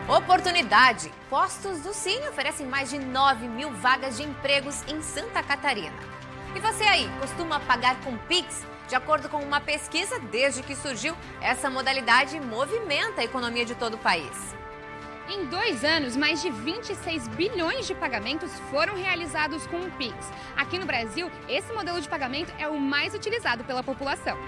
Oportunidade. Postos do Cine oferecem mais de 9.000 vagas de empregos em Santa Catarina. E você aí, costuma pagar com Pix? De acordo com uma pesquisa, desde que surgiu, essa modalidade movimenta a economia de todo o país. Em 2 anos, mais de 26 bilhões de pagamentos foram realizados com o Pix. Aqui no Brasil, esse modelo de pagamento é o mais utilizado pela população.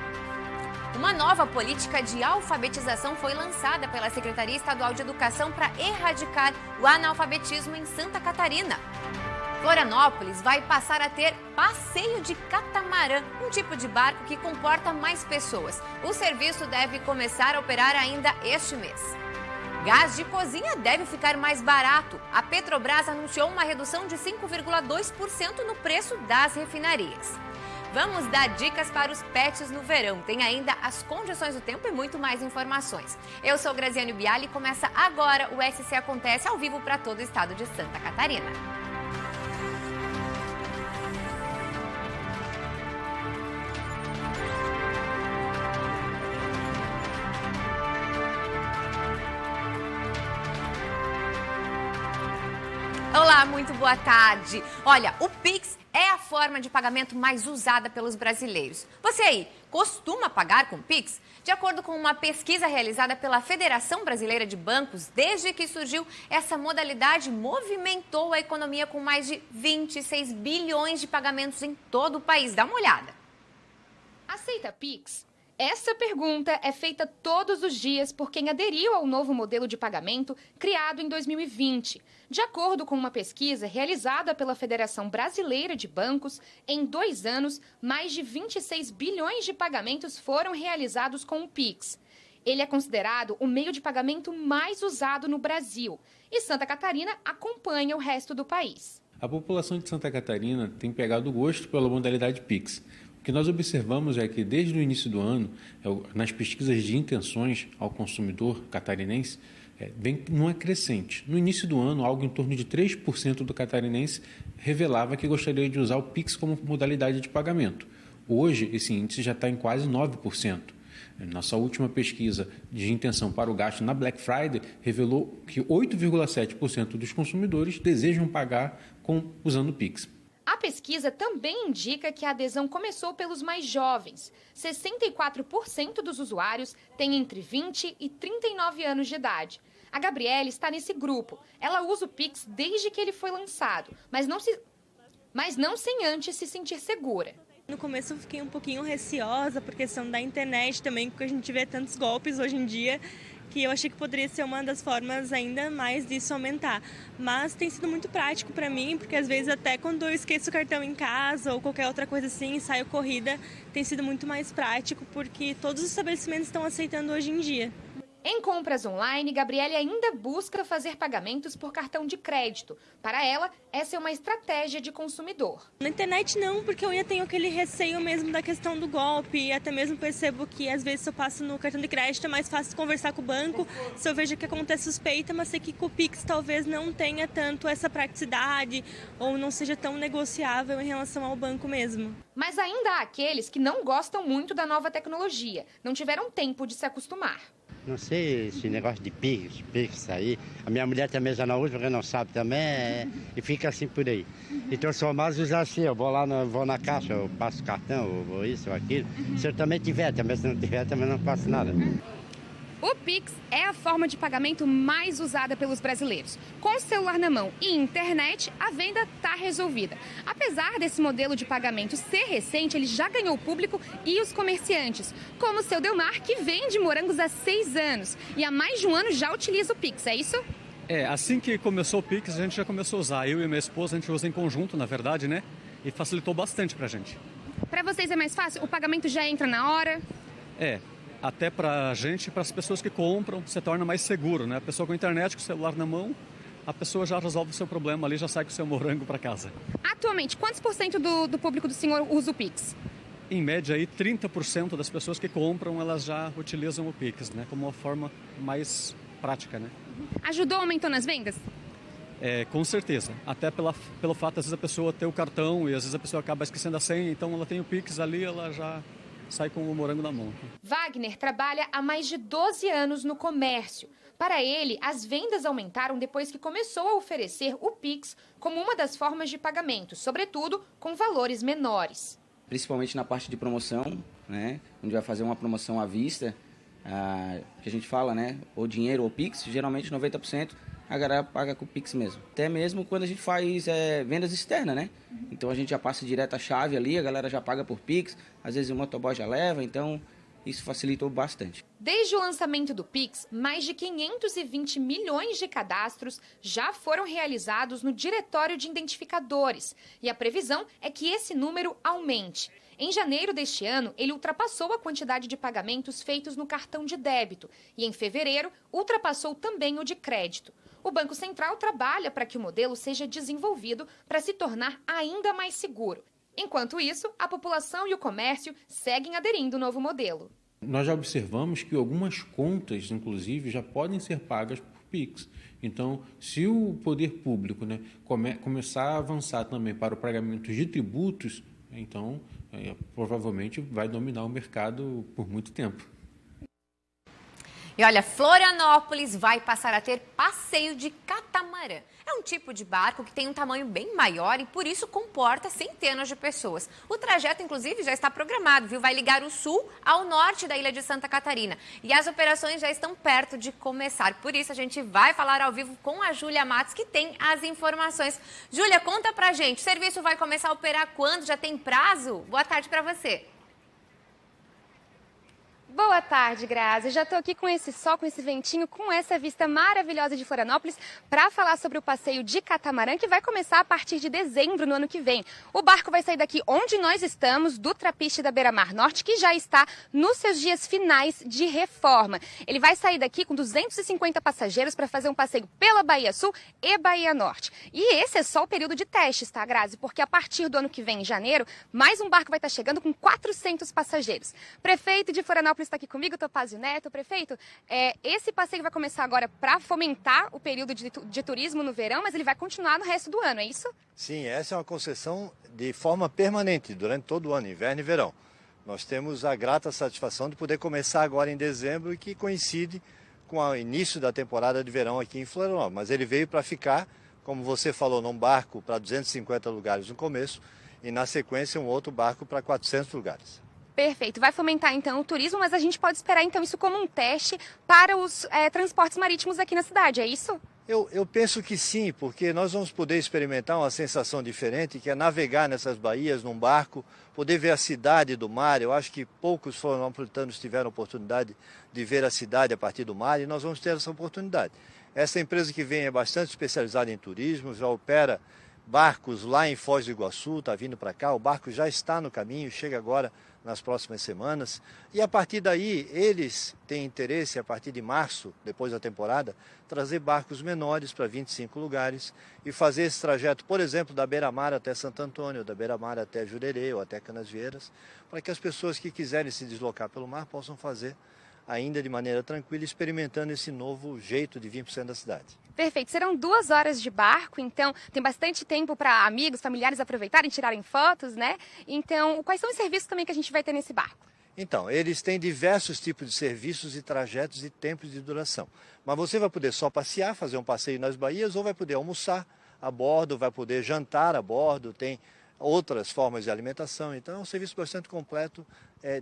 Uma nova política de alfabetização foi lançada pela Secretaria Estadual de Educação para erradicar o analfabetismo em Santa Catarina. Florianópolis vai passar a ter passeio de catamarã, um tipo de barco que comporta mais pessoas. O serviço deve começar a operar ainda este mês. Gás de cozinha deve ficar mais barato. A Petrobras anunciou uma redução de 5,2% no preço das refinarias. Vamos dar dicas para os pets no verão. Tem ainda as condições do tempo e muito mais informações. Eu sou Graziane Biali e começa agora o SC Acontece ao vivo para todo o estado de Santa Catarina. Olá, muito boa tarde. Olha, o Pix é a forma de pagamento mais usada pelos brasileiros. Você aí, costuma pagar com Pix? De acordo com uma pesquisa realizada pela Federação Brasileira de Bancos, desde que surgiu, essa modalidade movimentou a economia com mais de 26 bilhões de pagamentos em todo o país. Dá uma olhada. Aceita Pix? Essa pergunta é feita todos os dias por quem aderiu ao novo modelo de pagamento criado em 2020. De acordo com uma pesquisa realizada pela Federação Brasileira de Bancos, em 2 anos, mais de 26 bilhões de pagamentos foram realizados com o Pix. Ele é considerado o meio de pagamento mais usado no Brasil e Santa Catarina acompanha o resto do país. A população de Santa Catarina tem pegado gosto pela modalidade Pix. O que nós observamos é que, desde o início do ano, nas pesquisas de intenções ao consumidor catarinense, vem numa crescente. No início do ano, algo em torno de 3% do catarinense revelava que gostaria de usar o Pix como modalidade de pagamento. Hoje, esse índice já está em quase 9%. Nossa última pesquisa de intenção para o gasto na Black Friday revelou que 8,7% dos consumidores desejam pagar usando o Pix. A pesquisa também indica que a adesão começou pelos mais jovens. 64% dos usuários têm entre 20 e 39 anos de idade. A Gabriele está nesse grupo. Ela usa o Pix desde que ele foi lançado, mas não sem antes se sentir segura. No começo eu fiquei um pouquinho receosa por questão da internet também, porque a gente vê tantos golpes hoje em dia, que eu achei que poderia ser uma das formas ainda mais disso aumentar. Mas tem sido muito prático para mim, porque às vezes até quando eu esqueço o cartão em casa ou qualquer outra coisa assim e saio corrida, tem sido muito mais prático, porque todos os estabelecimentos estão aceitando hoje em dia. Em compras online, Gabriele ainda busca fazer pagamentos por cartão de crédito. Para ela, essa é uma estratégia de consumidor. Na internet não, porque eu ainda tenho aquele receio mesmo da questão do golpe. E até mesmo percebo que às vezes se eu passo no cartão de crédito é mais fácil conversar com o banco. Se eu vejo que acontece suspeita, mas sei que com o Pix talvez não tenha tanto essa praticidade ou não seja tão negociável em relação ao banco mesmo. Mas ainda há aqueles que não gostam muito da nova tecnologia, não tiveram tempo de se acostumar. Não sei esse negócio de Pix aí. A minha mulher também já não usa, porque não sabe também, e fica assim por aí. Então eu sou mais usar assim, eu vou lá, vou na caixa, eu passo cartão, ou isso ou aquilo. Se eu também tiver, também se não tiver, também não faço nada. O Pix é a forma de pagamento mais usada pelos brasileiros. Com o celular na mão e internet, a venda está resolvida. Apesar desse modelo de pagamento ser recente, ele já ganhou o público e os comerciantes, como o seu Delmar, que vende morangos há 6 anos e há mais de um ano já utiliza o Pix, é isso? Assim que começou o Pix, a gente já começou a usar. Eu e minha esposa, a gente usa em conjunto, na verdade, né? E facilitou bastante pra gente. Para vocês é mais fácil? O pagamento já entra na hora? Até pra gente, para as pessoas que compram, se torna mais seguro, né? A pessoa com a internet, com o celular na mão, a pessoa já resolve o seu problema ali, já sai com o seu morango para casa. Atualmente, quantos por cento do público do senhor usa o Pix? Em média, aí, 30% das pessoas que compram, elas já utilizam o Pix, né? Como uma forma mais prática, né? Ajudou aumentando as vendas? Com certeza. Até pelo fato, às vezes, a pessoa ter o cartão e às vezes a pessoa acaba esquecendo a senha, então ela tem o Pix ali, ela já sai com o morango na mão. Wagner trabalha há mais de 12 anos no comércio. Para ele, as vendas aumentaram depois que começou a oferecer o Pix como uma das formas de pagamento, sobretudo com valores menores. Principalmente na parte de promoção, né? Onde vai fazer uma promoção à vista, que a gente fala, né? Ou dinheiro ou Pix, geralmente 90% a galera paga com o Pix mesmo. Até mesmo quando a gente faz vendas externas, né? Então a gente já passa direto a chave ali, a galera já paga por Pix, às vezes o motoboy já leva, então isso facilitou bastante. Desde o lançamento do Pix, mais de 520 milhões de cadastros já foram realizados no Diretório de Identificadores. E a previsão é que esse número aumente. Em janeiro deste ano, ele ultrapassou a quantidade de pagamentos feitos no cartão de débito. E em fevereiro, ultrapassou também o de crédito. O Banco Central trabalha para que o modelo seja desenvolvido para se tornar ainda mais seguro. Enquanto isso, a população e o comércio seguem aderindo ao novo modelo. Nós já observamos que algumas contas, inclusive, já podem ser pagas por Pix. Então, se o poder público, né, começar a avançar também para o pagamento de tributos, então provavelmente vai dominar o mercado por muito tempo. E olha, Florianópolis vai passar a ter passeio de catamarã. É um tipo de barco que tem um tamanho bem maior e por isso comporta centenas de pessoas. O trajeto, inclusive, já está programado, viu? Vai ligar o sul ao norte da ilha de Santa Catarina. E as operações já estão perto de começar. Por isso, a gente vai falar ao vivo com a Júlia Matos, que tem as informações. Júlia, conta pra gente, o serviço vai começar a operar quando? Já tem prazo? Boa tarde pra você. Boa tarde, Grazi. Já estou aqui com esse sol, com esse ventinho, com essa vista maravilhosa de Florianópolis para falar sobre o passeio de catamarã que vai começar a partir de dezembro no ano que vem. O barco vai sair daqui onde nós estamos, do Trapiche da Beira-Mar Norte, que já está nos seus dias finais de reforma. Ele vai sair daqui com 250 passageiros para fazer um passeio pela Bahia Sul e Bahia Norte. E esse é só o período de testes, tá, Grazi? Porque a partir do ano que vem, em janeiro, mais um barco vai estar chegando com 400 passageiros. Prefeito de Florianópolis está aqui comigo, Topázio Neto. Prefeito, esse passeio vai começar agora para fomentar o período de turismo no verão, mas ele vai continuar no resto do ano, é isso? Sim, essa é uma concessão de forma permanente, durante todo o ano, inverno e verão. Nós temos a grata satisfação de poder começar agora em dezembro, e que coincide com o início da temporada de verão aqui em Florianópolis. Mas ele veio para ficar, como você falou, num barco para 250 lugares no começo e na sequência um outro barco para 400 lugares. Perfeito. Vai fomentar, então, o turismo, mas a gente pode esperar, então, isso como um teste para os transportes marítimos aqui na cidade, é isso? Eu penso que sim, porque nós vamos poder experimentar uma sensação diferente, que é navegar nessas baías num barco, poder ver a cidade do mar. Eu acho que poucos florianopolitanos tiveram oportunidade de ver a cidade a partir do mar, e nós vamos ter essa oportunidade. Essa empresa que vem é bastante especializada em turismo, já opera barcos lá em Foz do Iguaçu, está vindo para cá, o barco já está no caminho, chega agora nas próximas semanas, e a partir daí eles têm interesse, a partir de março, depois da temporada, trazer barcos menores para 25 lugares e fazer esse trajeto, por exemplo, da Beira-Mar até Santo Antônio, da Beira-Mar até Jurerê ou até Canasvieiras, para que as pessoas que quiserem se deslocar pelo mar possam fazer ainda de maneira tranquila, experimentando esse novo jeito de vir para o centro da cidade. Perfeito. Serão 2 horas de barco, então tem bastante tempo para amigos, familiares aproveitarem, tirarem fotos, né? Então, quais são os serviços também que a gente vai ter nesse barco? Então, eles têm diversos tipos de serviços e trajetos e tempos de duração. Mas você vai poder só passear, fazer um passeio nas baías, ou vai poder almoçar a bordo, vai poder jantar a bordo, tem outras formas de alimentação. Então, é um serviço bastante completo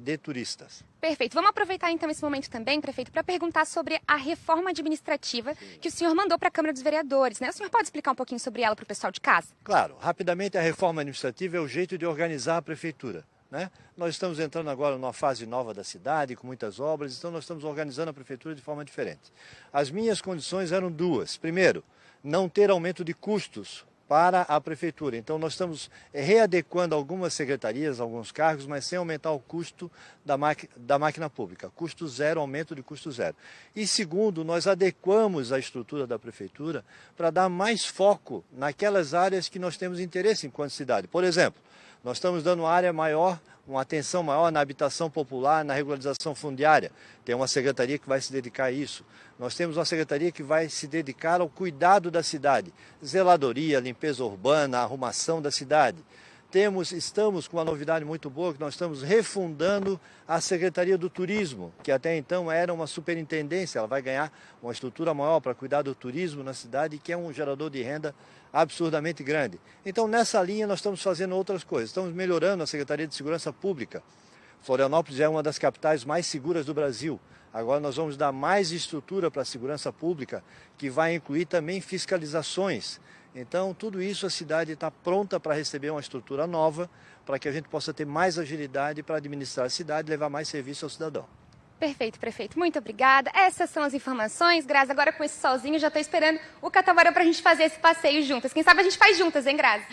de turistas. Perfeito. Vamos aproveitar então esse momento também, prefeito, para perguntar sobre a reforma administrativa que o senhor mandou para a Câmara dos Vereadores, né? O senhor pode explicar um pouquinho sobre ela para o pessoal de casa? Claro. Rapidamente, a reforma administrativa é o jeito de organizar a prefeitura, né? Nós estamos entrando agora numa fase nova da cidade, com muitas obras, então nós estamos organizando a prefeitura de forma diferente. As minhas condições eram 2. Primeiro, não ter aumento de custos para a prefeitura. Então nós estamos readequando algumas secretarias, alguns cargos, mas sem aumentar o custo da máquina pública. Custo zero, aumento de custo zero. E segundo, nós adequamos a estrutura da prefeitura para dar mais foco naquelas áreas que nós temos interesse enquanto cidade. Por exemplo, nós estamos dando uma área maior, uma atenção maior na habitação popular, na regularização fundiária. Tem uma secretaria que vai se dedicar a isso. Nós temos uma secretaria que vai se dedicar ao cuidado da cidade. Zeladoria, limpeza urbana, arrumação da cidade. estamos com uma novidade muito boa, que nós estamos refundando a Secretaria do Turismo, que até então era uma superintendência, ela vai ganhar uma estrutura maior para cuidar do turismo na cidade, que é um gerador de renda absurdamente grande. Então, nessa linha, nós estamos fazendo outras coisas. Estamos melhorando a Secretaria de Segurança Pública. Florianópolis é uma das capitais mais seguras do Brasil. Agora nós vamos dar mais estrutura para a segurança pública, que vai incluir também fiscalizações. Então, tudo isso a cidade está pronta para receber uma estrutura nova, para que a gente possa ter mais agilidade para administrar a cidade e levar mais serviço ao cidadão. Perfeito, prefeito. Muito obrigada. Essas são as informações. Grazi, agora com esse solzinho, já estou esperando o catamarã para a gente fazer esse passeio juntas. Quem sabe a gente faz juntas, hein, Grazi?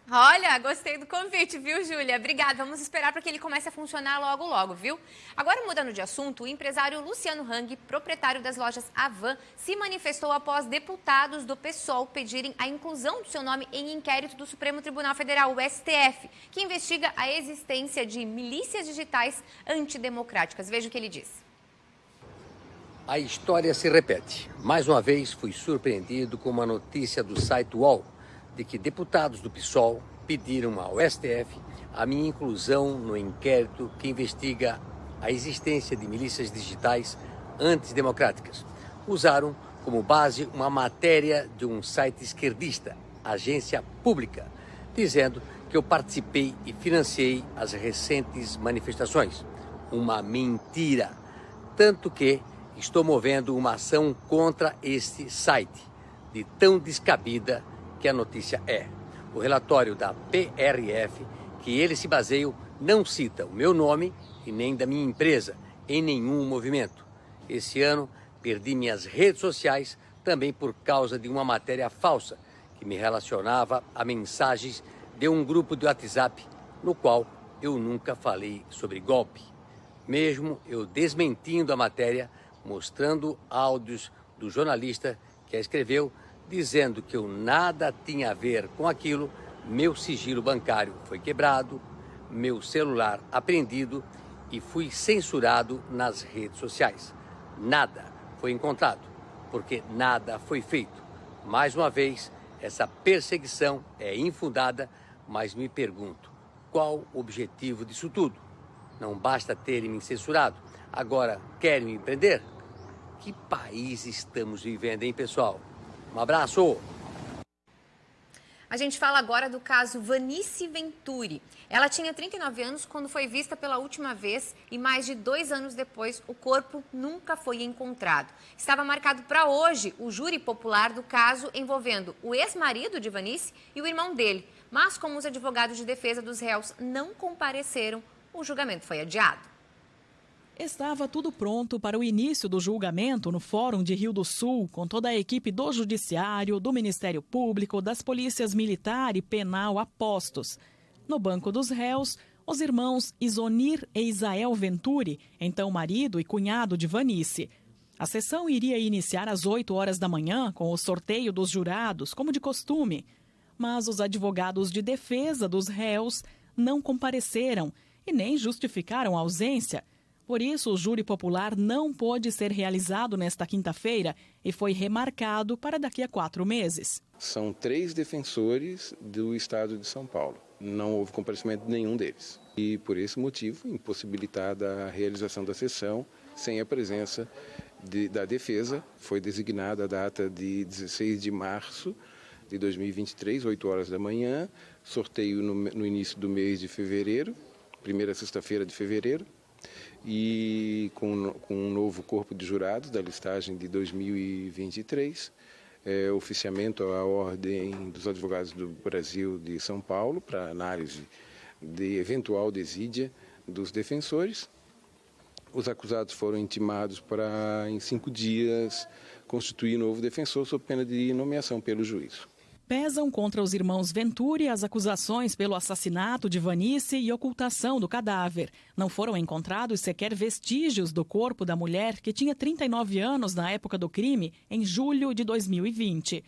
Olha, gostei do convite, viu, Júlia? Obrigada. Vamos esperar para que ele comece a funcionar logo, logo, viu? Agora, mudando de assunto, o empresário Luciano Hang, proprietário das lojas Avan, se manifestou após deputados do PSOL pedirem a inclusão do seu nome em inquérito do Supremo Tribunal Federal, o STF, que investiga a existência de milícias digitais antidemocráticas. Veja o que ele disse. A história se repete. Mais uma vez, fui surpreendido com uma notícia do site UOL de que deputados do PSOL pediram ao STF a minha inclusão no inquérito que investiga a existência de milícias digitais antidemocráticas. Usaram como base uma matéria de um site esquerdista, Agência Pública, dizendo que eu participei e financiei as recentes manifestações. Uma mentira. Tanto que estou movendo uma ação contra este site, de tão descabida que a notícia é. O relatório da PRF, que eles se baseiam, não cita o meu nome e nem da minha empresa em nenhum movimento. Esse ano, perdi minhas redes sociais também por causa de uma matéria falsa que me relacionava a mensagens de um grupo de WhatsApp no qual eu nunca falei sobre golpe. Mesmo eu desmentindo a matéria, mostrando áudios do jornalista que a escreveu, dizendo que eu nada tinha a ver com aquilo, meu sigilo bancário foi quebrado, meu celular apreendido e fui censurado nas redes sociais. Nada foi encontrado, porque nada foi feito. Mais uma vez, essa perseguição é infundada, mas me pergunto, qual o objetivo disso tudo? Não basta terem me censurado, agora querem me prender? Que país estamos vivendo, hein, pessoal? Um abraço! A gente fala agora do caso Vanice Venturi. Ela tinha 39 anos quando foi vista pela última vez e mais de 2 anos depois o corpo nunca foi encontrado. Estava marcado para hoje o júri popular do caso envolvendo o ex-marido de Vanice e o irmão dele. Mas como os advogados de defesa dos réus não compareceram, o julgamento foi adiado. Estava tudo pronto para o início do julgamento no Fórum de Rio do Sul, com toda a equipe do Judiciário, do Ministério Público, das Polícias Militar e Penal a postos. No banco dos réus, os irmãos Isonir e Isael Venturi, então marido e cunhado de Vanice. A sessão iria iniciar às 8 horas da manhã, com o sorteio dos jurados, como de costume. Mas os advogados de defesa dos réus não compareceram e nem justificaram a ausência. Por isso, o júri popular não pôde ser realizado nesta quinta-feira e foi remarcado para daqui a 4 meses. São 3 defensores do Estado de São Paulo. Não houve comparecimento de nenhum deles. E, por esse motivo, impossibilitada a realização da sessão sem a presença da defesa. Foi designada a data de 16 de março de 2023, 8 horas da manhã. Sorteio no início do mês de fevereiro, primeira sexta-feira de fevereiro. E com um novo corpo de jurados da listagem de 2023, oficiamento à Ordem dos Advogados do Brasil de São Paulo para análise de eventual desídia dos defensores. Os acusados foram intimados para, em 5 dias, constituir novo defensor sob pena de nomeação pelo juízo. Pesam contra os irmãos Venturi as acusações pelo assassinato de Vanice e ocultação do cadáver. Não foram encontrados sequer vestígios do corpo da mulher, que tinha 39 anos na época do crime, em julho de 2020.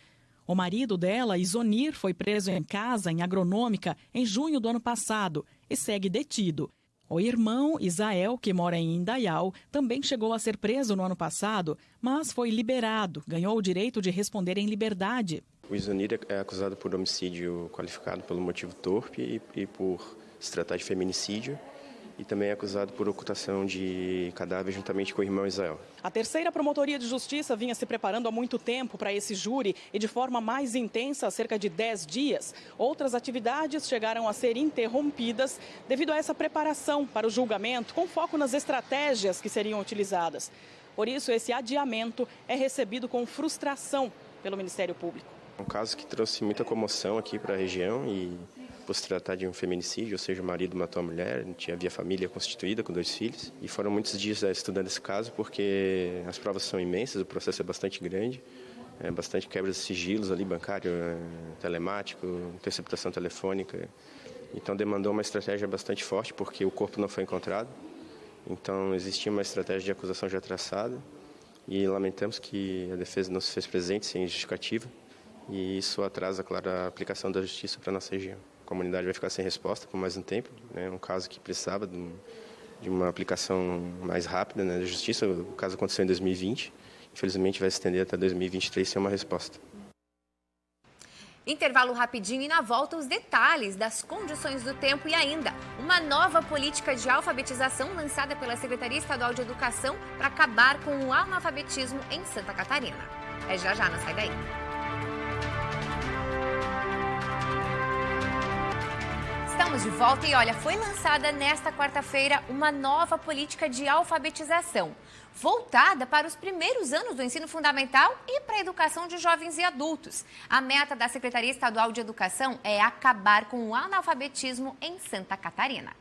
O marido dela, Isonir, foi preso em casa, em Agronômica, em junho do ano passado e segue detido. O irmão, Isael, que mora em Indaial, também chegou a ser preso no ano passado, mas foi liberado, ganhou o direito de responder em liberdade. O Isonir é acusado por homicídio qualificado pelo motivo torpe e por se tratar de feminicídio, e também é acusado por ocultação de cadáver juntamente com o irmão Israel. A terceira Promotoria de Justiça vinha se preparando há muito tempo para esse júri e de forma mais intensa há cerca de 10 dias. Outras atividades chegaram a ser interrompidas devido a essa preparação para o julgamento, com foco nas estratégias que seriam utilizadas. Por isso, esse adiamento é recebido com frustração pelo Ministério Público. Um caso que trouxe muita comoção aqui para a região e por se tratar de um feminicídio, ou seja, o marido matou a mulher, havia família constituída com 2 filhos. E foram muitos dias estudando esse caso porque as provas são imensas, o processo é bastante grande, bastante quebra de sigilos ali, bancário, telemático, interceptação telefônica. Então demandou uma estratégia bastante forte porque o corpo não foi encontrado. Então existia uma estratégia de acusação já traçada e lamentamos que a defesa não se fez presente sem justificativa. E isso atrasa, claro, a aplicação da justiça para a nossa região. A comunidade vai ficar sem resposta por mais um tempo, né? Um caso que precisava de uma aplicação mais rápida, né, da justiça. O caso aconteceu em 2020, infelizmente vai se estender até 2023 sem uma resposta. Intervalo rapidinho e na volta os detalhes das condições do tempo e ainda uma nova política de alfabetização lançada pela Secretaria Estadual de Educação para acabar com o analfabetismo em Santa Catarina. É já, não sai daí. Estamos de volta e olha, foi lançada nesta quarta-feira uma nova política de alfabetização, voltada para os primeiros anos do ensino fundamental e para a educação de jovens e adultos. A meta da Secretaria Estadual de Educação é acabar com o analfabetismo em Santa Catarina.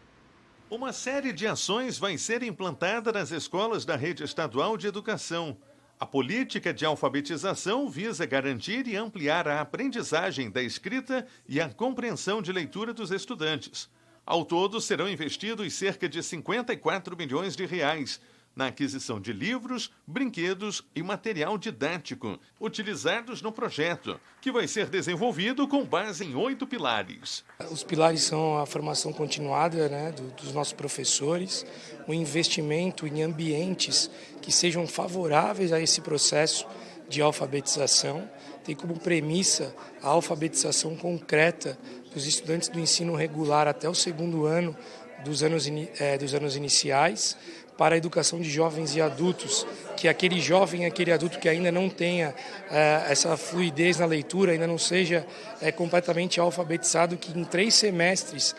Uma série de ações vai ser implantada nas escolas da Rede Estadual de Educação. A política de alfabetização visa garantir e ampliar a aprendizagem da escrita e a compreensão de leitura dos estudantes. Ao todo, serão investidos cerca de 54 milhões de reais na aquisição de livros, brinquedos e material didático, utilizados no projeto, que vai ser desenvolvido com base em 8 pilares. Os pilares são a formação continuada, né, dos nossos professores, o investimento em ambientes que sejam favoráveis a esse processo de alfabetização, tem como premissa a alfabetização concreta dos estudantes do ensino regular até o 2º ano dos anos iniciais, para a educação de jovens e adultos, que aquele jovem, aquele adulto que ainda não tenha essa fluidez na leitura, ainda não seja completamente alfabetizado, que em 3 semestres,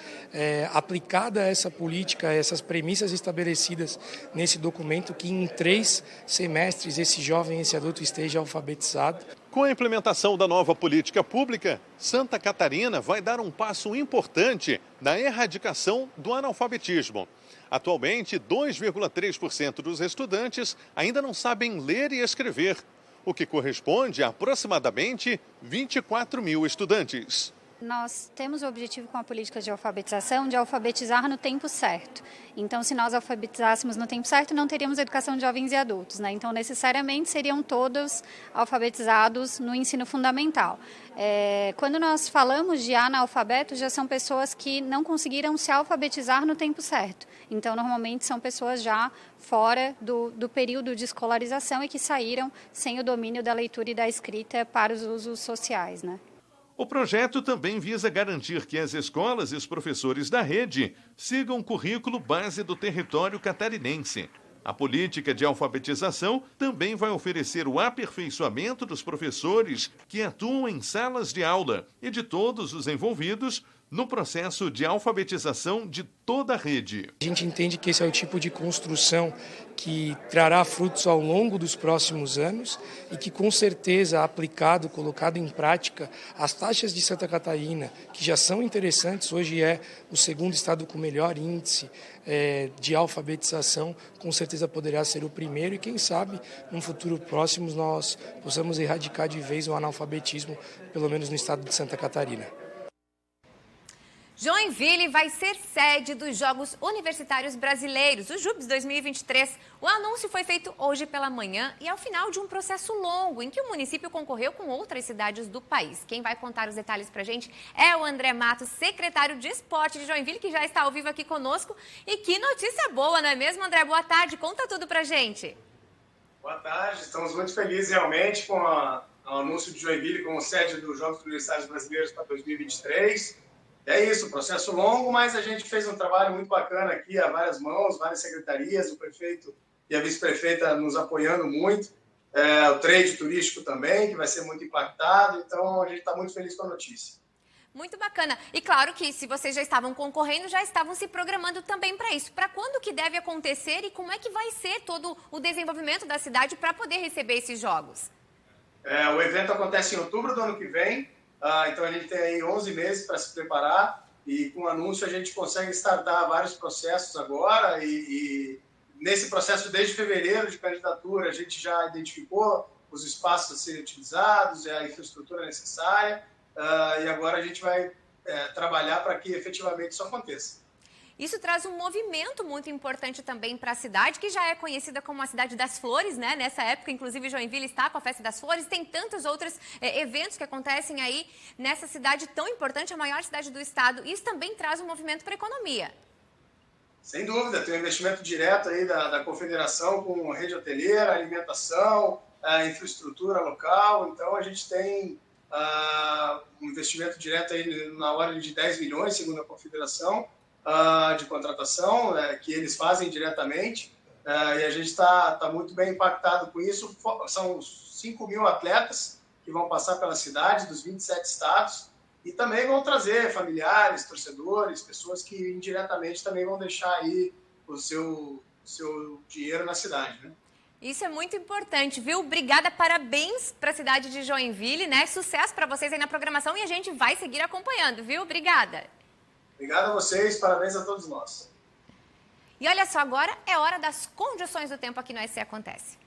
aplicada essa política, essas premissas estabelecidas nesse documento, que em 3 semestres esse jovem, esse adulto esteja alfabetizado. Com a implementação da nova política pública, Santa Catarina vai dar um passo importante na erradicação do analfabetismo. Atualmente, 2,3% dos estudantes ainda não sabem ler e escrever, o que corresponde a aproximadamente 24 mil estudantes. Nós temos o objetivo com a política de alfabetização de alfabetizar no tempo certo. Então, se nós alfabetizássemos no tempo certo, não teríamos educação de jovens e adultos, né? Então, necessariamente, seriam todos alfabetizados no ensino fundamental. Quando nós falamos de analfabetos, já são pessoas que não conseguiram se alfabetizar no tempo certo. Então, normalmente, são pessoas já fora do período de escolarização e que saíram sem o domínio da leitura e da escrita para os usos sociais, né? O projeto também visa garantir que as escolas e os professores da rede sigam o currículo base do território catarinense. A política de alfabetização também vai oferecer o aperfeiçoamento dos professores que atuam em salas de aula e de todos os envolvidos no processo de alfabetização de toda a rede. A gente entende que esse é o tipo de construção que trará frutos ao longo dos próximos anos e que, com certeza, aplicado, colocado em prática, as taxas de Santa Catarina, que já são interessantes, hoje é o 2º estado com melhor índice de alfabetização, com certeza poderá ser o primeiro e, quem sabe, num futuro próximo, nós possamos erradicar de vez o analfabetismo, pelo menos no estado de Santa Catarina. Joinville vai ser sede dos Jogos Universitários Brasileiros, os JUBs 2023. O anúncio foi feito hoje pela manhã e ao final de um processo longo em que o município concorreu com outras cidades do país. Quem vai contar os detalhes pra gente é o André Matos, secretário de Esporte de Joinville, que já está ao vivo aqui conosco. E que notícia boa, não é mesmo, André? Boa tarde, conta tudo pra gente. Boa tarde, estamos muito felizes realmente com a ao anúncio de Joinville como sede dos Jogos Universitários Brasileiros para 2023. É isso, processo longo, mas a gente fez um trabalho muito bacana aqui, a várias mãos, várias secretarias, o prefeito e a vice-prefeita nos apoiando muito, o trade turístico também, que vai ser muito impactado, então a gente está muito feliz com a notícia. Muito bacana. E claro que se vocês já estavam concorrendo, já estavam se programando também para isso. Para quando que deve acontecer e como é que vai ser todo o desenvolvimento da cidade para poder receber esses jogos? O evento acontece em outubro do ano que vem, então a gente tem aí 11 meses para se preparar e com o anúncio a gente consegue startar vários processos agora e nesse processo desde fevereiro de candidatura a gente já identificou os espaços a serem utilizados, a infraestrutura necessária e agora a gente vai trabalhar para que efetivamente isso aconteça. Isso traz um movimento muito importante também para a cidade, que já é conhecida como a cidade das flores, né? Nessa época, inclusive, Joinville está com a Festa das Flores. Tem tantos outros eventos que acontecem aí nessa cidade tão importante, a maior cidade do estado. Isso também traz um movimento para a economia. Sem dúvida, tem um investimento direto aí da Confederação com rede hoteleira, alimentação, infraestrutura local. Então, a gente tem um investimento direto aí na ordem de 10 milhões, segundo a Confederação, de contratação, que eles fazem diretamente, e a gente está muito bem impactado com isso. São 5 mil atletas que vão passar pela cidade, dos 27 estados, e também vão trazer familiares, torcedores, pessoas que indiretamente também vão deixar aí o seu dinheiro na cidade, né? Isso é muito importante, viu? Obrigada, parabéns para a cidade de Joinville, né? Sucesso para vocês aí na programação e a gente vai seguir acompanhando, viu? Obrigada. Obrigado a vocês, parabéns a todos nós. E olha só, agora é hora das condições do tempo aqui no SC Acontece.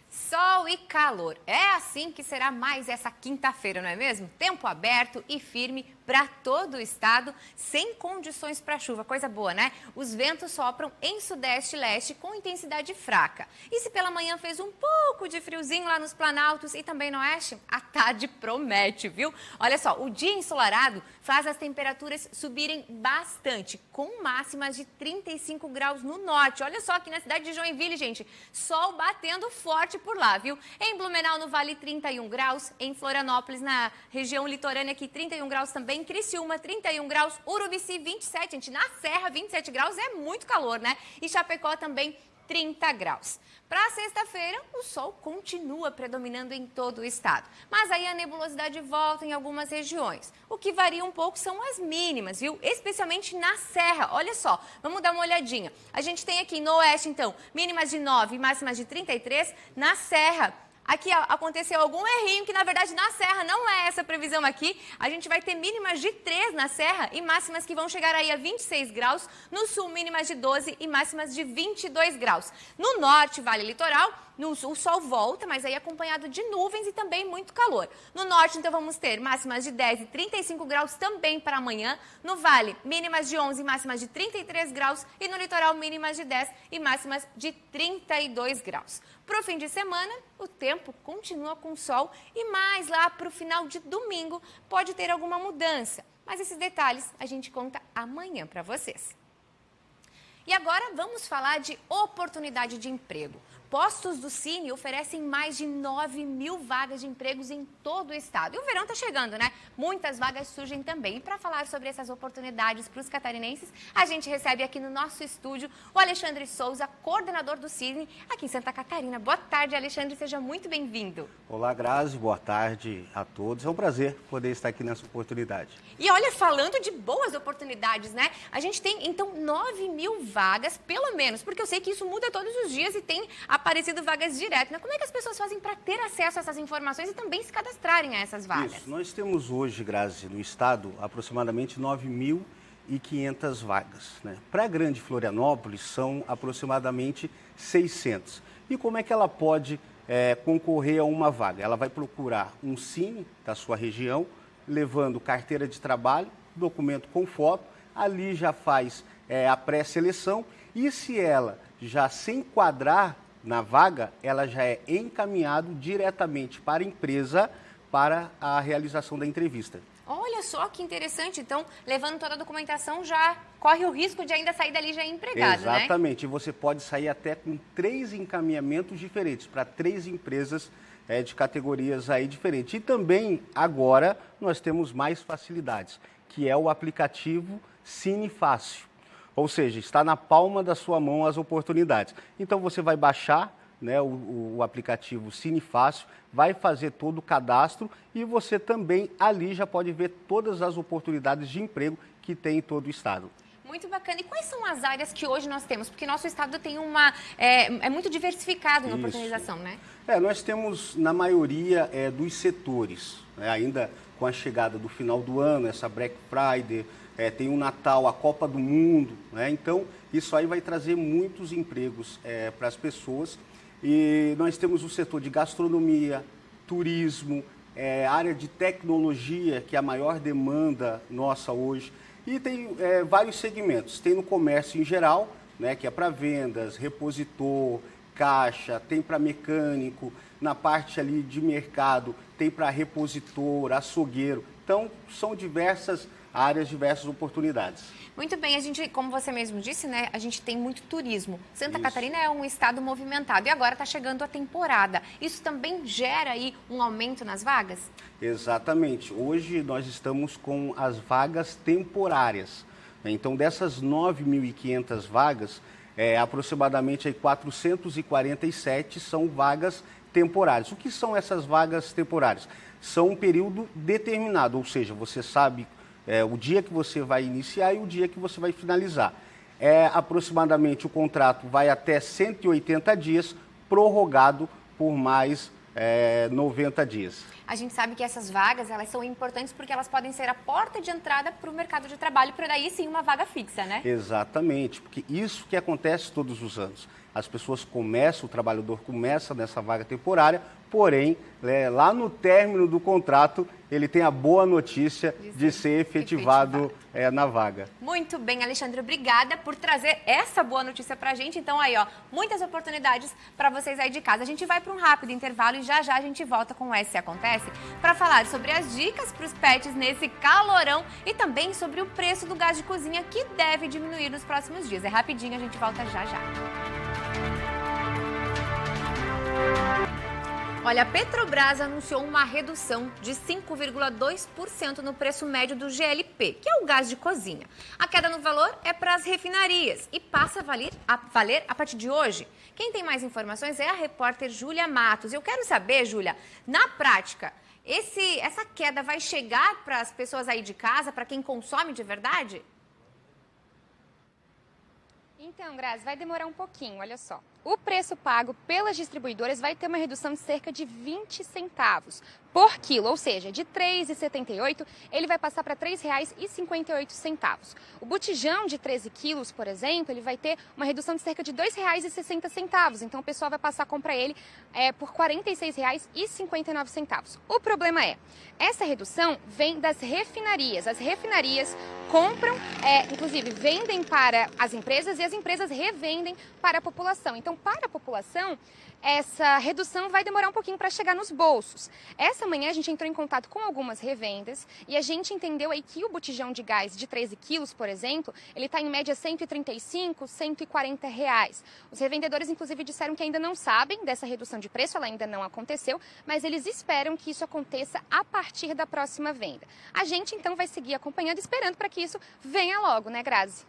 Sol e calor. É assim que será mais essa quinta-feira, não é mesmo? Tempo aberto e firme para todo o estado, sem condições para chuva. Coisa boa, né? Os ventos sopram em sudeste e leste com intensidade fraca. E se pela manhã fez um pouco de friozinho lá nos Planaltos e também no oeste, a tarde promete, viu? Olha só, o dia ensolarado faz as temperaturas subirem bastante, com máximas de 35 graus no norte. Olha só aqui na cidade de Joinville, gente, sol batendo forte por lá, viu? Em Blumenau, no Vale, 31 graus. Em Florianópolis, na região litorânea aqui, 31 graus também. Em Criciúma, 31 graus. Urubici, 27. Gente, na Serra, 27 graus é muito calor, né? E Chapecó também, 30 graus. Para sexta-feira, o sol continua predominando em todo o estado. Mas aí a nebulosidade volta em algumas regiões. O que varia um pouco são as mínimas, viu? Especialmente na Serra. Olha só, vamos dar uma olhadinha. A gente tem aqui no oeste, então, mínimas de 9 e máximas de 33. Na Serra, aqui aconteceu algum errinho, que na verdade na Serra não é essa previsão aqui. A gente vai ter mínimas de 3 na Serra e máximas que vão chegar aí a 26 graus. No sul, mínimas de 12 e máximas de 22 graus. No norte, Vale Litoral, o sol volta, mas aí acompanhado de nuvens e também muito calor. No norte, então, vamos ter máximas de 10 e 35 graus também para amanhã. No Vale, mínimas de 11 e máximas de 33 graus. E no litoral, mínimas de 10 e máximas de 32 graus. Para o fim de semana, o tempo continua com sol e mais lá para o final de domingo pode ter alguma mudança. Mas esses detalhes a gente conta amanhã para vocês. E agora vamos falar de oportunidade de emprego. Postos do Cine oferecem mais de 9 mil vagas de empregos em todo o estado. E o verão está chegando, né? Muitas vagas surgem também. E para falar sobre essas oportunidades para os catarinenses, a gente recebe aqui no nosso estúdio o Alexandre Souza, coordenador do Cine aqui em Santa Catarina. Boa tarde, Alexandre, seja muito bem-vindo. Olá, Grazi, boa tarde a todos. É um prazer poder estar aqui nessa oportunidade. E olha, falando de boas oportunidades, né? A gente tem, então, 9 mil vagas, pelo menos, porque eu sei que isso muda todos os dias e tem aparecido vagas direto, né? Como é que as pessoas fazem para ter acesso a essas informações e também se cadastrarem a essas vagas? Isso, nós temos hoje, Grazi, no estado, aproximadamente 9.500 vagas, né? Para a Grande Florianópolis, são aproximadamente 600. E como é que ela pode concorrer a uma vaga? Ela vai procurar um Cine da sua região, levando carteira de trabalho, documento com foto, ali já faz a pré-seleção e se ela já se enquadrar na vaga, ela já é encaminhado diretamente para a empresa para a realização da entrevista. Olha, Olha só que interessante. Então, levando toda a documentação, já corre o risco de ainda sair dali já empregado, Exatamente. E você pode sair até com 3 encaminhamentos diferentes para 3 empresas de categorias aí diferentes. E também, agora, nós temos mais facilidades, que é o aplicativo Cine Fácil. Ou seja, está na palma da sua mão as oportunidades. Então, você vai baixar, né, o aplicativo Cine Fácil, vai fazer todo o cadastro e você também ali já pode ver todas as oportunidades de emprego que tem em todo o estado. Muito bacana. E quais são as áreas que hoje nós temos? Porque nosso estado tem é muito diversificado na oportunização, né? Nós temos, na maioria dos setores, né, ainda com a chegada do final do ano, essa Black Friday, tem o Natal, a Copa do Mundo, né? Então, isso aí vai trazer muitos empregos para as pessoas. E nós temos o setor de gastronomia, turismo, área de tecnologia, que é a maior demanda nossa hoje. E tem vários segmentos. Tem no comércio em geral, né, que é para vendas, repositor, caixa, tem para mecânico, na parte ali de mercado, tem para repositor, açougueiro. Então, são diversas áreas, diversas oportunidades. Muito bem, a gente, como você mesmo disse, né, a gente tem muito turismo. Santa Catarina é um estado movimentado e agora está chegando a temporada. Isso também gera aí um aumento nas vagas? Exatamente. Hoje nós estamos com as vagas temporárias. Então, dessas 9.500 vagas, aproximadamente aí 447 são vagas temporárias. O que são essas vagas temporárias? São um período determinado, ou seja, você sabe o dia que você vai iniciar e o dia que você vai finalizar. Aproximadamente o contrato vai até 180 dias, prorrogado por mais 90 dias. A gente sabe que essas vagas, elas são importantes porque elas podem ser a porta de entrada para o mercado de trabalho, para daí sim uma vaga fixa, né? Exatamente, porque isso que acontece todos os anos. As pessoas começam, o trabalhador começa nessa vaga temporária, porém, lá no término do contrato, ele tem a boa notícia de ser efetivado na vaga. Muito bem, Alexandre, obrigada por trazer essa boa notícia pra gente. Então aí, ó, muitas oportunidades para vocês aí de casa. A gente vai para um rápido intervalo e já já a gente volta com o S Acontece para falar sobre as dicas para os pets nesse calorão e também sobre o preço do gás de cozinha que deve diminuir nos próximos dias. É rapidinho, a gente volta já já. Olha, a Petrobras anunciou uma redução de 5,2% no preço médio do GLP, que é o gás de cozinha. A queda no valor é para as refinarias e passa a valer a partir de hoje. Quem tem mais informações é a repórter Júlia Matos. Eu quero saber, Júlia, na prática, essa queda vai chegar para as pessoas aí de casa, para quem consome de verdade? Então, Grazi, vai demorar um pouquinho, olha só. O preço pago pelas distribuidoras vai ter uma redução de cerca de 20 centavos por quilo, ou seja, de R$ 3,78 ele vai passar para R$ 3,58. O botijão de 13 quilos, por exemplo, ele vai ter uma redução de cerca de R$ 2,60. Então, o pessoal vai passar a comprar ele por R$ 46,59. O problema essa redução vem das refinarias. As refinarias compram, inclusive vendem para as empresas e as empresas revendem para a população. Então, para a população, essa redução vai demorar um pouquinho para chegar nos bolsos. Essa manhã a gente entrou em contato com algumas revendas e a gente entendeu aí que o botijão de gás de 13 quilos, por exemplo, ele está em média R$ 135, R$ 140. Os revendedores, inclusive, disseram que ainda não sabem dessa redução de preço, ela ainda não aconteceu, mas eles esperam que isso aconteça a partir da próxima venda. A gente, então, vai seguir acompanhando, esperando para que isso venha logo, né, Grazi?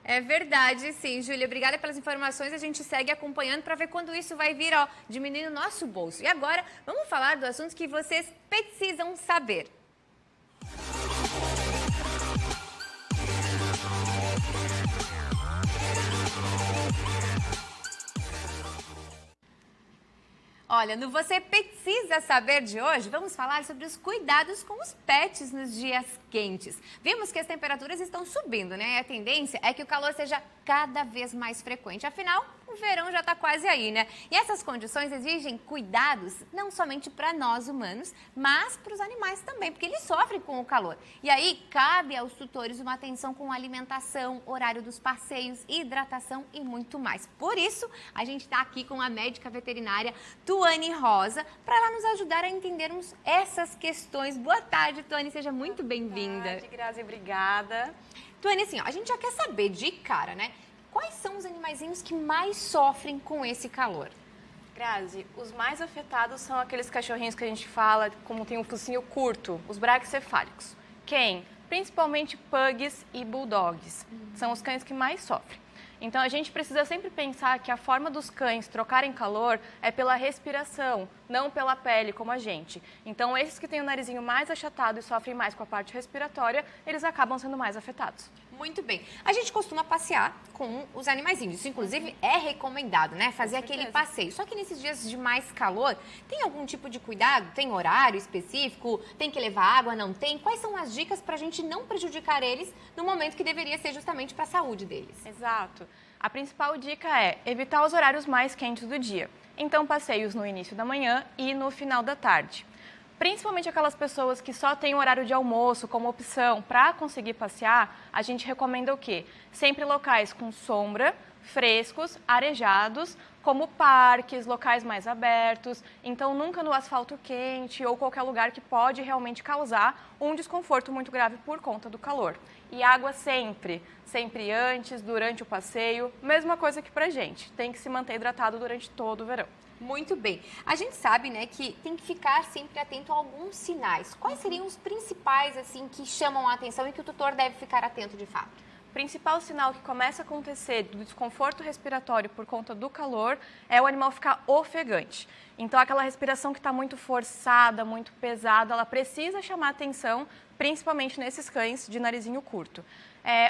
É verdade, sim, Júlia. Obrigada pelas informações. A gente segue acompanhando para ver quando isso vai vir, ó, diminuindo o nosso bolso. E agora, vamos falar do assunto que vocês precisam saber. Olha, no Você Precisa Saber de hoje, vamos falar sobre os cuidados com os pets nos dias quentes. Vimos que as temperaturas estão subindo, né? E a tendência é que o calor seja cada vez mais frequente. Afinal, o verão já está quase aí, né? E essas condições exigem cuidados não somente para nós humanos, mas para os animais também, porque eles sofrem com o calor. E aí cabe aos tutores uma atenção com alimentação, horário dos passeios, hidratação e muito mais. Por isso, a gente está aqui com a médica veterinária Tuane Rosa para ela nos ajudar a entendermos essas questões. Boa tarde, Tuane, seja muito bem-vinda. Boa tarde, Grazi, obrigada. Tuane, assim, ó, a gente já quer saber de cara, né? Quais são os animaizinhos que mais sofrem com esse calor? Grazi, os mais afetados são aqueles cachorrinhos que a gente fala, como tem um focinho curto, os braquicefálicos. Quem? Principalmente pugs e bulldogs. São os cães que mais sofrem. Então, a gente precisa sempre pensar que a forma dos cães trocarem calor é pela respiração, não pela pele, como a gente. Então, esses que têm o narizinho mais achatado e sofrem mais com a parte respiratória, eles acabam sendo mais afetados. Muito bem. A gente costuma passear com os animaizinhos. Isso, inclusive, é recomendado, né? Fazer aquele passeio. Só que nesses dias de mais calor, tem algum tipo de cuidado? Tem horário específico? Tem que levar água? Não tem? Quais são as dicas para a gente não prejudicar eles no momento que deveria ser justamente para a saúde deles? Exato. A principal dica é evitar os horários mais quentes do dia. Então, passeios no início da manhã e no final da tarde. Principalmente aquelas pessoas que só têm o horário de almoço como opção para conseguir passear, a gente recomenda o quê? Sempre locais com sombra, frescos, arejados, como parques, locais mais abertos, então nunca no asfalto quente ou qualquer lugar que pode realmente causar um desconforto muito grave por conta do calor. E água sempre antes, durante o passeio, mesma coisa que pra gente, tem que se manter hidratado durante todo o verão. Muito bem. A gente sabe, né, que tem que ficar sempre atento a alguns sinais. Quais seriam os principais, assim, que chamam a atenção e que o tutor deve ficar atento de fato? O principal sinal que começa a acontecer do desconforto respiratório por conta do calor é o animal ficar ofegante. Então, aquela respiração que está muito forçada, muito pesada, ela precisa chamar atenção, principalmente nesses cães de narizinho curto.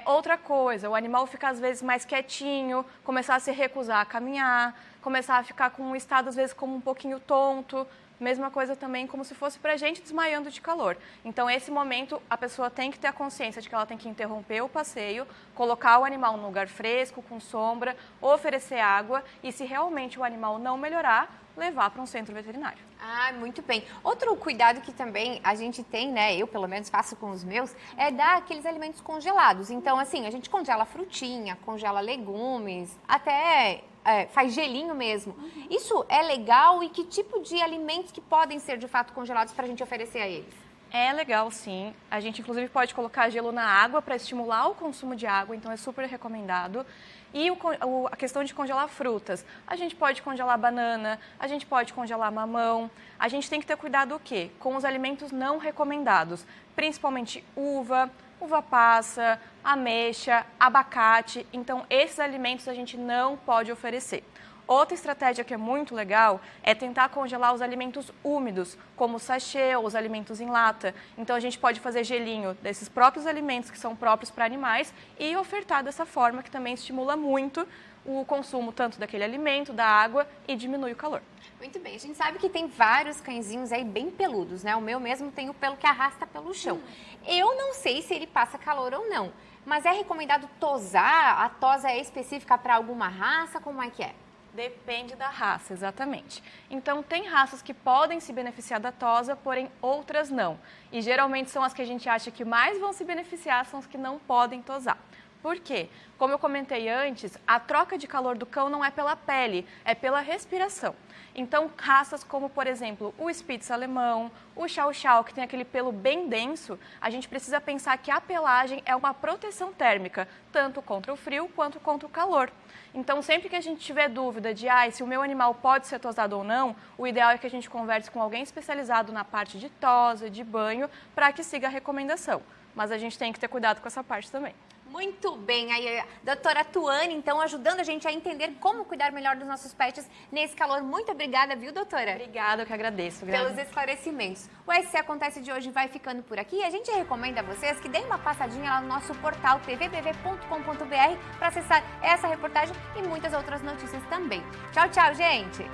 Outra coisa, o animal fica às vezes mais quietinho, começar a se recusar a caminhar, começar a ficar com um estado às vezes como um pouquinho tonto, mesma coisa também como se fosse pra gente desmaiando de calor. Então, esse momento, a pessoa tem que ter a consciência de que ela tem que interromper o passeio, colocar o animal num lugar fresco, com sombra, oferecer água e, se realmente o animal não melhorar, levar para um centro veterinário. Ah, muito bem. Outro cuidado que também a gente tem, né, eu pelo menos faço com os meus, é dar aqueles alimentos congelados. Então, assim, a gente congela frutinha, congela legumes, até faz gelinho mesmo. Isso é legal e que tipo de alimentos que podem ser de fato congelados para a gente oferecer a eles? É legal, sim. A gente, inclusive, pode colocar gelo na água para estimular o consumo de água, então é super recomendado. E a questão de congelar frutas. A gente pode congelar banana, a gente pode congelar mamão. A gente tem que ter cuidado o quê? Com os alimentos não recomendados, principalmente uva passa, ameixa, abacate. Então, esses alimentos a gente não pode oferecer. Outra estratégia que é muito legal é tentar congelar os alimentos úmidos, como o sachê ou os alimentos em lata. Então, a gente pode fazer gelinho desses próprios alimentos que são próprios para animais e ofertar dessa forma, que também estimula muito o consumo tanto daquele alimento, da água e diminui o calor. Muito bem, a gente sabe que tem vários cãezinhos aí bem peludos, né? O meu mesmo tem o pelo que arrasta pelo chão. Eu não sei se ele passa calor ou não, mas é recomendado tosar? A tosa é específica para alguma raça? Como é que é? Depende da raça, exatamente. Então, tem raças que podem se beneficiar da tosa, porém outras não. E geralmente são as que a gente acha que mais vão se beneficiar, são as que não podem tosar. Por quê? Como eu comentei antes, a troca de calor do cão não é pela pele, é pela respiração. Então, raças como, por exemplo, o Spitz alemão, o Chow Chow, que tem aquele pelo bem denso, a gente precisa pensar que a pelagem é uma proteção térmica, tanto contra o frio quanto contra o calor. Então, sempre que a gente tiver dúvida de se o meu animal pode ser tosado ou não, o ideal é que a gente converse com alguém especializado na parte de tosa, de banho, para que siga a recomendação. Mas a gente tem que ter cuidado com essa parte também. Muito bem, aí a doutora Tuane, então, ajudando a gente a entender como cuidar melhor dos nossos pets nesse calor. Muito obrigada, viu, doutora? Obrigada, eu que agradeço. Pelos esclarecimentos. O SC Acontece de hoje vai ficando por aqui. A gente recomenda a vocês que deem uma passadinha lá no nosso portal tvbv.com.br para acessar essa reportagem e muitas outras notícias também. Tchau, tchau, gente!